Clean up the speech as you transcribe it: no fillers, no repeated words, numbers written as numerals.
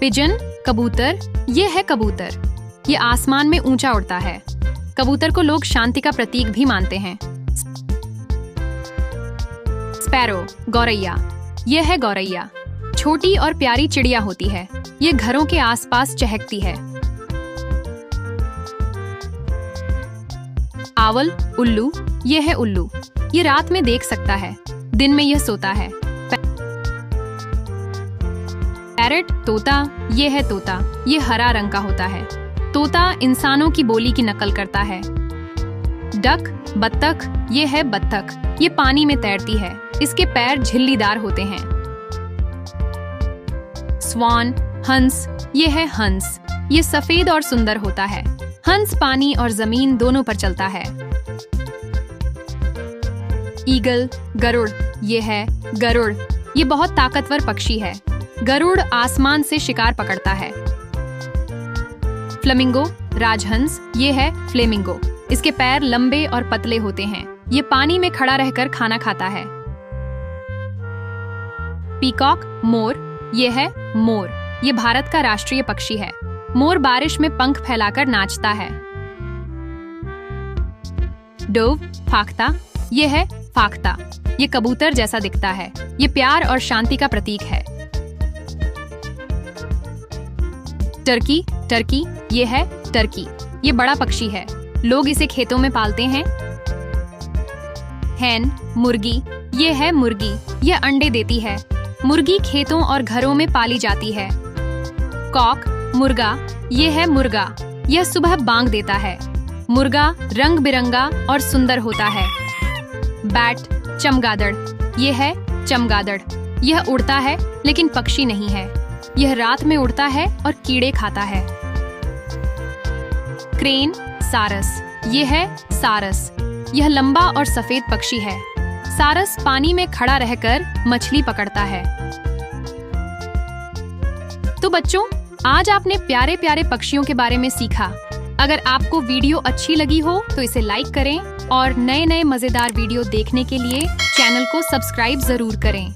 Pigeon कबूतर, ये है कबूतर। ये आसमान में ऊंचा उड़ता है। कबूतर को लोग शांति का प्रतीक भी मानते हैं। स्पैरो गौरैया, ये है गौरैया। छोटी और प्यारी चिड़िया होती है। ये घरों के आसपास चहकती है। आवल उल्लू, ये है उल्लू। ये रात में देख सकता है, दिन में यह सोता है। पैरट तोता, ये है तोता। ये हरा रंग का होता है। तोता इंसानों की बोली की नकल करता है। डक बत्तख, ये है बत्तख। ये पानी में तैरती है। इसके पैर झिल्लीदार होते हैं। स्वान हंस, ये है हंस। ये सफेद और सुंदर होता है। हंस पानी और जमीन दोनों पर चलता है। ईगल गरुड़, ये है गरुड़। ये बहुत ताकतवर पक्षी है। गरुड़ आसमान से शिकार पकड़ता है। फ्लेमिंगो राजहंस, ये है फ्लेमिंगो। इसके पैर लंबे और पतले होते हैं। ये पानी में खड़ा रहकर खाना खाता है। पीकॉक मोर, ये है मोर। ये भारत का राष्ट्रीय पक्षी है। मोर बारिश में पंख फैलाकर नाचता है। डोव फाख्ता, ये है फाख्ता। ये कबूतर जैसा दिखता है। ये प्यार और शांति का प्रतीक है। टर्की टर्की, ये है टर्की। ये बड़ा पक्षी है। लोग इसे खेतों में पालते हैं। हैन मुर्गी, ये है मुर्गी। यह अंडे देती है। मुर्गी खेतों और घरों में पाली जाती है। कॉक मुर्गा, ये है मुर्गा। यह सुबह बांग देता है। मुर्गा रंग बिरंगा और सुंदर होता है। बैट चमगादड़, ये है चमगादड़। यह उड़ता है लेकिन पक्षी नहीं है। यह रात में उड़ता है और कीड़े खाता है। क्रेन सारस, ये है सारस। यह लंबा और सफेद पक्षी है। सारस पानी में खड़ा रहकर मछली पकड़ता है। तो बच्चों, आज आपने प्यारे प्यारे पक्षियों के बारे में सीखा। अगर आपको वीडियो अच्छी लगी हो तो इसे लाइक करें और नए नए मजेदार वीडियो देखने के लिए चैनल को सब्सक्राइब जरूर करें।